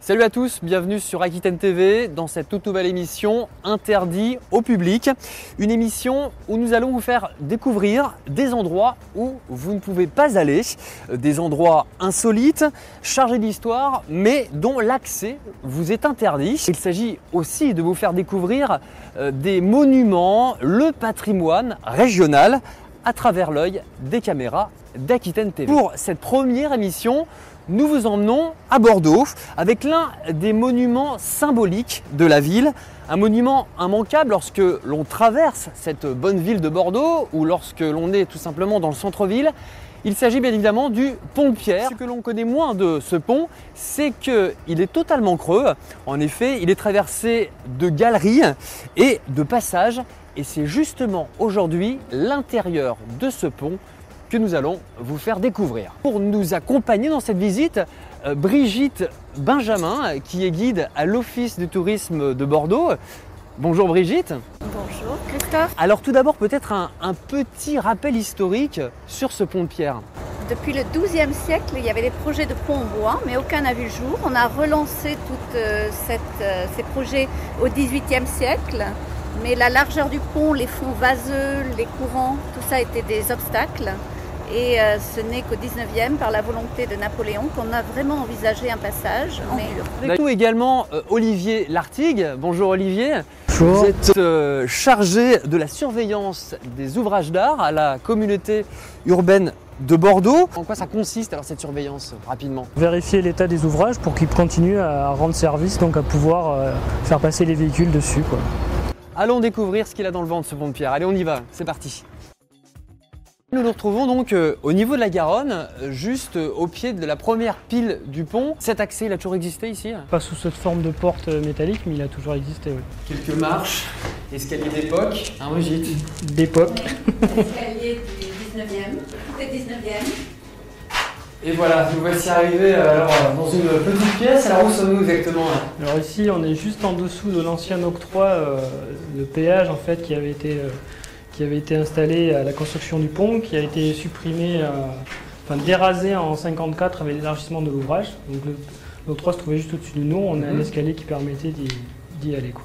Salut à tous, bienvenue sur Aquitaine TV dans cette toute nouvelle émission Interdit au public. Une émission où nous allons vous faire découvrir des endroits où vous ne pouvez pas aller, des endroits insolites, chargés d'histoire, mais dont l'accès vous est interdit. Il s'agit aussi de vous faire découvrir des monuments, le patrimoine régional à travers l'œil des caméras d'Aquitaine TV. Pour cette première émission, nous vous emmenons à Bordeaux avec l'un des monuments symboliques de la ville, un monument immanquable lorsque l'on traverse cette bonne ville de Bordeaux ou lorsque l'on est tout simplement dans le centre-ville. Il s'agit bien évidemment du pont de Pierre. Ce que l'on connaît moins de ce pont, c'est qu'il est totalement creux. En effet, il est traversé de galeries et de passages et c'est justement aujourd'hui l'intérieur de ce pont que nous allons vous faire découvrir. Pour nous accompagner dans cette visite, Brigitte Benjamin, qui est guide à l'Office du tourisme de Bordeaux. Bonjour Brigitte. Bonjour Christophe. Alors tout d'abord peut-être un petit rappel historique sur ce pont de Pierre. Depuis le XIIe siècle, il y avait des projets de pont en bois, mais aucun n'a vu le jour. On a relancé tous ces projets au XVIIIe siècle. Mais la largeur du pont, les fonds vaseux, les courants, tout ça était des obstacles. Et ce n'est qu'au 19e, par la volonté de Napoléon, qu'on a vraiment envisagé un passage en mur. Avec nous également Olivier Lartigue. Bonjour Olivier. Bonjour. Vous êtes chargé de la surveillance des ouvrages d'art à la communauté urbaine de Bordeaux. En quoi ça consiste alors cette surveillance rapidement? Vérifier l'état des ouvrages pour qu'ils continuent à rendre service, donc à pouvoir faire passer les véhicules dessus, quoi. Allons découvrir ce qu'il a dans le ventre ce pont de Pierre. Allez, on y va, c'est parti. Nous nous retrouvons donc au niveau de la Garonne, juste au pied de la première pile du pont. Cet accès, il a toujours existé ici? Pas sous cette forme de porte métallique, mais il a toujours existé, oui. Quelques marches, escalier d'époque, un Brigitte. D'époque. Escalier du 19e, tout est 19e. Et voilà, nous voici arrivés dans une petite pièce. Alors où sommes-nous exactement là? Alors ici, on est juste en dessous de l'ancien octroi de péage en fait, qui avait été installé à la construction du pont, qui a été supprimé, dérasé en 1954 avec l'élargissement de l'ouvrage. Donc l'octroi se trouvait juste au-dessus de nous, on a un escalier qui permettait d'y aller, quoi.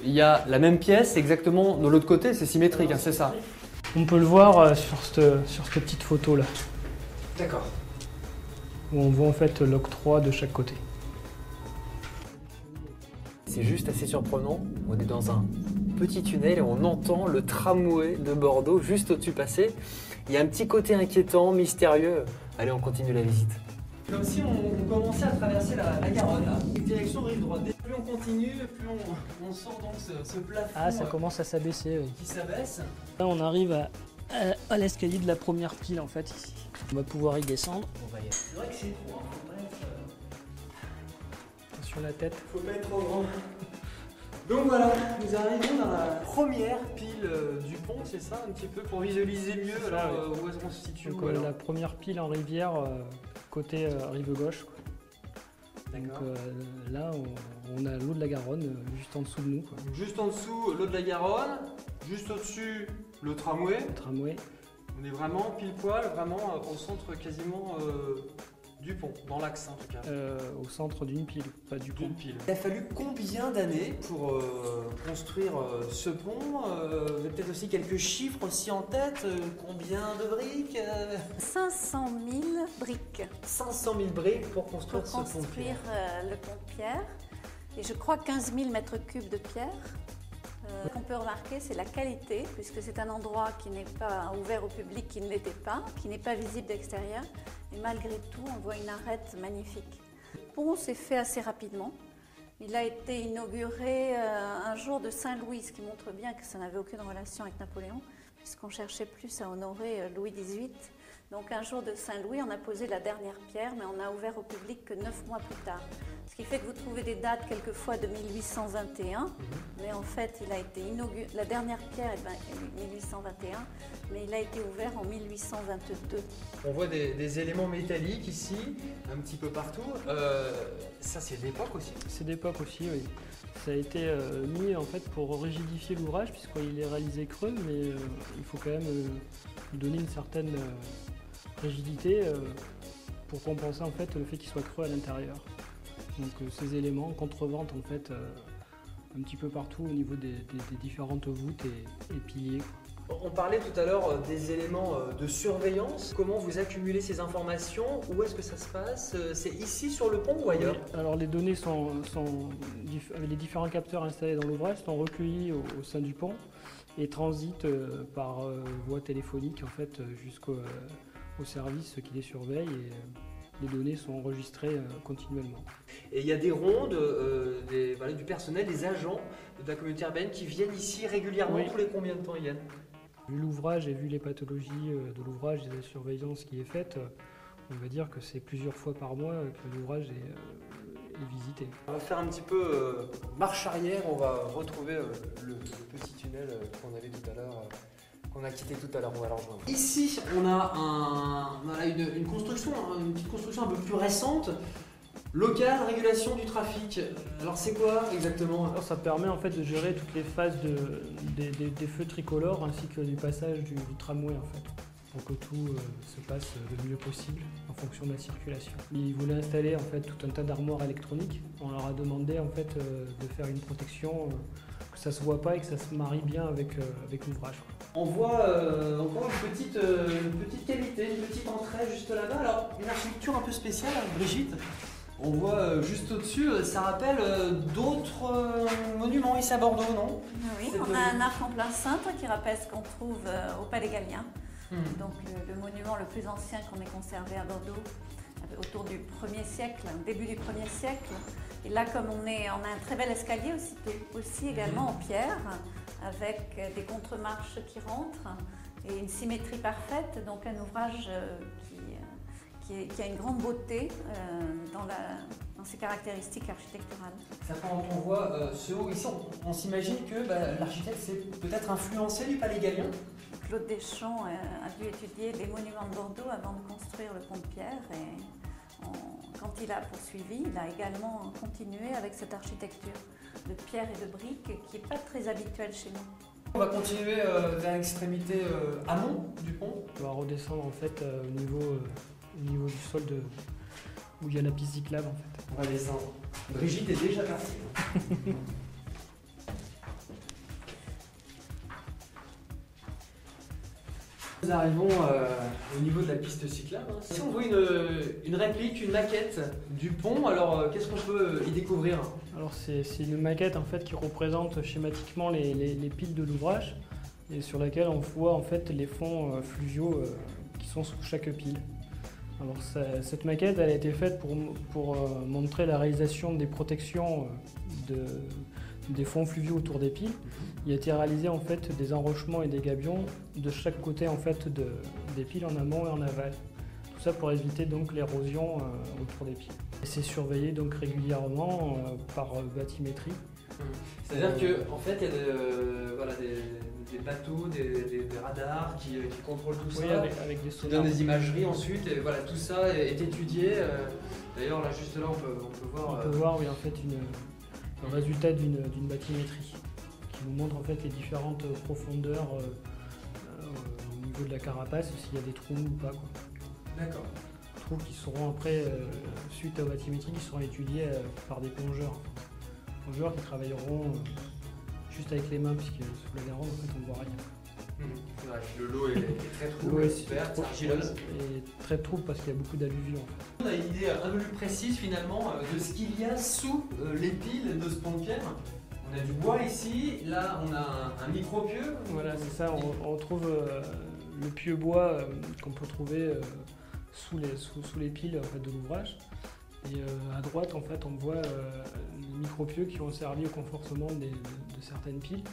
Il y a la même pièce exactement de l'autre côté, c'est symétrique, hein, c'est ça? On peut le voir sur cette petite photo là. D'accord. Où on voit en fait l'octroi de chaque côté. C'est juste assez surprenant, on est dans un petit tunnel et on entend le tramway de Bordeaux juste au-dessus passer. Il y a un petit côté inquiétant, mystérieux. Allez, on continue la visite. Comme si on commençait à traverser la Garonne, là. Direction rive droite. Plus on continue, plus on sort donc ce plafond. Ah, ça commence à s'abaisser, oui. Qui s'abaisse. Là, on arrive à l'escalier de la première pile en fait ici. On va pouvoir y descendre. C'est vrai que c'est trop, faut pas être... Sur la tête. Faut pas être trop grand. Donc voilà, nous arrivons dans la première pile du pont, c'est ça, un petit peu pour visualiser mieux où est-ce qu'on se situe. Donc, la première pile en rivière, côté rive gauche, quoi. Donc là, on a l'eau de la Garonne juste en dessous de nous, quoi. Juste en dessous, l'eau de la Garonne, juste au-dessus, le tramway. Le tramway. On est vraiment pile poil, vraiment au centre quasiment du pont, dans l'axe en tout cas. Au centre d'une pile, pas du pont. Pile. Il a fallu combien d'années pour construire ce pont? Vous avez peut-être aussi quelques chiffres aussi en tête. Combien de briques? 500 000 briques 500 000 briques pour construire pour ce pont de construire Pierre. le pont de Pierre. Et je crois 15 000 mètres cubes de pierre. Ce qu'on peut remarquer, c'est la qualité, puisque c'est un endroit qui n'est pas ouvert au public, qui ne l'était pas, qui n'est pas visible d'extérieur. Et malgré tout, on voit une arête magnifique. Le pont s'est fait assez rapidement. Il a été inauguré un jour de Saint-Louis, ce qui montre bien que ça n'avait aucune relation avec Napoléon, puisqu'on cherchait plus à honorer Louis XVIII Donc un jour de Saint-Louis, on a posé la dernière pierre, mais on a ouvert au public que 9 mois plus tard. Ce qui fait que vous trouvez des dates quelquefois de 1821, mais en fait il a été inauguré, la dernière pierre est 1821, mais il a été ouvert en 1822. On voit des éléments métalliques ici, un petit peu partout. Ça c'est d'époque aussi. C'est d'époque aussi, oui. Ça a été mis en fait pour rigidifier l'ouvrage puisqu'il est réalisé creux, mais il faut quand même lui donner une certaine rigidité pour compenser en fait le fait qu'il soit creux à l'intérieur. Donc ces éléments contrevente en fait un petit peu partout au niveau des différentes voûtes et piliers. On parlait tout à l'heure des éléments de surveillance. Comment vous accumulez ces informations? Où est-ce que ça se passe? C'est ici sur le pont ou ailleurs? Oui, alors les données avec les différents capteurs installés dans l'ouvrage sont recueillies au sein du pont et transitent par voie téléphonique en fait jusqu'au service qui les surveille et les données sont enregistrées continuellement. Et il y a des rondes, du personnel, des agents de la communauté urbaine qui viennent ici régulièrement. Oui. Tous les combien de temps, Yann? Vu l'ouvrage et vu les pathologies de l'ouvrage et de la surveillance qui est faite, on va dire que c'est plusieurs fois par mois que l'ouvrage est visité. On va faire un petit peu marche arrière, on va retrouver le petit tunnel qu'on avait tout à l'heure. On a quitté tout à l'heure, on va le rejoindre. Ici, on a une construction, une petite construction un peu plus récente. Local, régulation du trafic. Alors c'est quoi exactement? Alors, ça permet en fait de gérer toutes les phases des feux tricolores ainsi que du passage du tramway en fait, pour que tout se passe le mieux possible en fonction de la circulation. Ils voulaient installer en fait tout un tas d'armoires électroniques. On leur a demandé en fait de faire une protection que ça se voit pas et que ça se marie bien avec l'ouvrage. On voit encore une petite cavité, une petite entrée juste là-bas. Alors une architecture un peu spéciale, hein, Brigitte. On voit juste au-dessus, ça rappelle d'autres monuments ici à Bordeaux, non? Oui, on a un arc en plein cintre qui rappelle ce qu'on trouve au Palais Gallien. Donc le monument le plus ancien qu'on ait conservé à Bordeaux, autour du 1er siècle, début du 1er siècle. Et là, comme on a un très bel escalier aussi également en pierre, avec des contre-marches qui rentrent et une symétrie parfaite, donc un ouvrage qui a une grande beauté dans ses caractéristiques architecturales. Ça, quand on voit ce haut ici, on s'imagine que l'architecte s'est peut-être influencé du Palais Gallien. Claude Deschamps a dû étudier les monuments de Bordeaux avant de construire le pont de Pierre et quand il a poursuivi, il a également continué avec cette architecture de pierre et de briques qui n'est pas très habituelle chez nous. On va continuer vers l'extrémité amont du pont. On va redescendre en fait au niveau du sol où il y a la piste cyclable en fait. On va descendre. Brigitte est déjà partie. Nous arrivons au niveau de la piste cyclable. Si on voit une réplique, une maquette du pont, alors qu'est-ce qu'on peut y découvrir? Alors c'est une maquette en fait qui représente schématiquement les piles de l'ouvrage et sur laquelle on voit en fait les fonds fluviaux qui sont sous chaque pile. Alors cette maquette elle a été faite pour montrer la réalisation des protections des fonds fluviaux autour des piles. Il a été réalisé en fait des enrochements et des gabions de chaque côté en fait des piles en amont et en aval. Tout ça pour éviter donc l'érosion autour des piles. Et c'est surveillé donc régulièrement par bathymétrie. C'est-à-dire qu'en fait il y a des bateaux, des radars qui contrôlent tout ça, avec des sonars, qui donnent des imageries ensuite, et voilà, tout ça est étudié. D'ailleurs là juste là on peut voir. On peut voir oui en fait le résultat d'une bathymétrie qui nous montre en fait les différentes profondeurs au niveau de la carapace, s'il y a des trous ou pas. D'accord. Trous qui seront après, suite à la bathymétrie, qui seront étudiés par des plongeurs. Plongeurs qui travailleront juste avec les mains, puisque sous la garonne, en fait, on ne voit rien. C'est vrai, le lot est très trouble, c'est argileuse. Et très trouble parce qu'il y a beaucoup d'alluvions. En fait. On a une idée un peu plus précise finalement de ce qu'il y a sous les piles de ce pont de pierre. On a du bois ici, là on a un micro-pieu. Voilà, c'est ça, on retrouve le pieu bois qu'on peut trouver sous les piles en fait, de l'ouvrage. Et à droite, en fait, on voit les micro-pieux qui ont servi au confortement de certaines piles.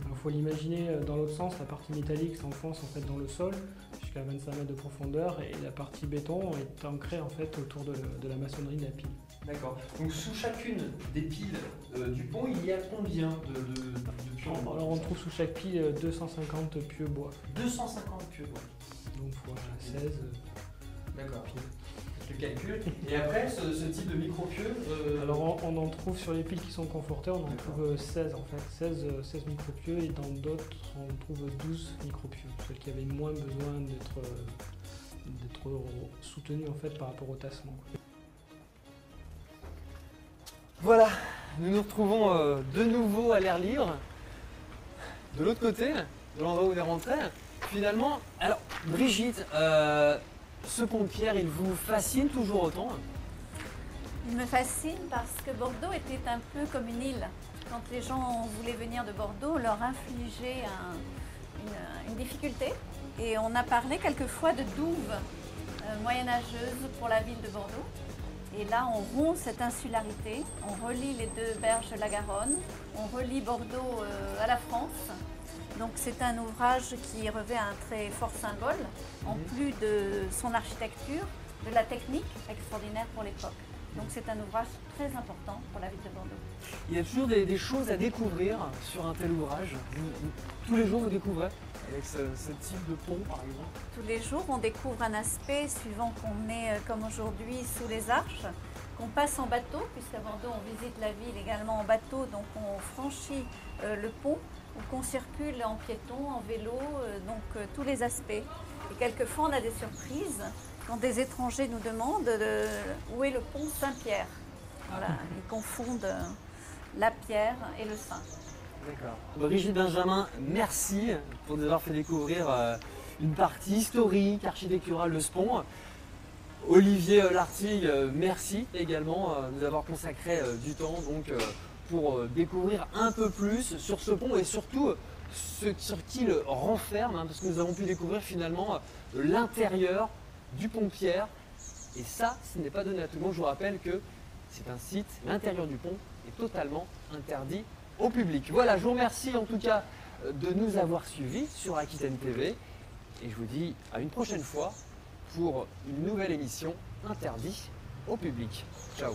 Il faut l'imaginer dans l'autre sens, la partie métallique s'enfonce en fait dans le sol, jusqu'à 25 mètres de profondeur et la partie béton est ancrée en fait autour de la maçonnerie de la pile. D'accord. Donc sous chacune des piles du pont, il y a combien de pieux en bois? Alors on trouve sous chaque pile 250 pieux bois. 250 pieux bois. Donc fois 16 D'accord. piles. Je calcule. Et après, ce type de micro-pieux Alors on en trouve sur les piles qui sont confortées, on en trouve 16 en fait, 16 micro-pieux et dans d'autres on trouve 12 micro-pieux, celles qui avaient moins besoin d'être soutenues en fait par rapport au tassement. Voilà, nous nous retrouvons de nouveau à l'air libre, de l'autre côté, de l'endroit où on est rentré. Finalement, alors Brigitte, ce pont de pierre, il vous fascine toujours autant? Il me fascine parce que Bordeaux était un peu comme une île. Quand les gens voulaient venir de Bordeaux, on leur infligeait une difficulté. Et on a parlé quelquefois de douves moyenâgeuses pour la ville de Bordeaux. Et là, on rompt cette insularité, on relie les deux berges de la Garonne, on relie Bordeaux à la France. Donc c'est un ouvrage qui revêt un très fort symbole, en plus de son architecture, de la technique extraordinaire pour l'époque. Donc c'est un ouvrage très important pour la ville de Bordeaux. Il y a toujours des choses à découvrir sur un tel ouvrage. Tous les jours, vous découvrez avec ce type de pont, par exemple? Tous les jours, on découvre un aspect suivant qu'on est, comme aujourd'hui, sous les arches, qu'on passe en bateau, puisqu'à Bordeaux, on visite la ville également en bateau, donc on franchit le pont, ou qu'on circule en piéton, en vélo, donc tous les aspects. Et quelquefois, on a des surprises quand des étrangers nous demandent où est le pont Saint-Pierre. Voilà, ils confondent la pierre et le saint. D'accord. Brigitte Benjamin, merci pour nous avoir fait découvrir une partie historique, architecturale de ce pont. Olivier Lartigue, merci également de nous avoir consacré du temps pour découvrir un peu plus sur ce pont et surtout ce qu'il renferme, parce que nous avons pu découvrir finalement l'intérieur du pont Pierre. Et ça, ce n'est pas donné à tout le monde. Je vous rappelle que c'est un site, l'intérieur du pont est totalement interdit au public. Voilà, je vous remercie en tout cas de nous avoir suivis sur Aquitaine TV et je vous dis à une prochaine fois pour une nouvelle émission interdite au public. Ciao.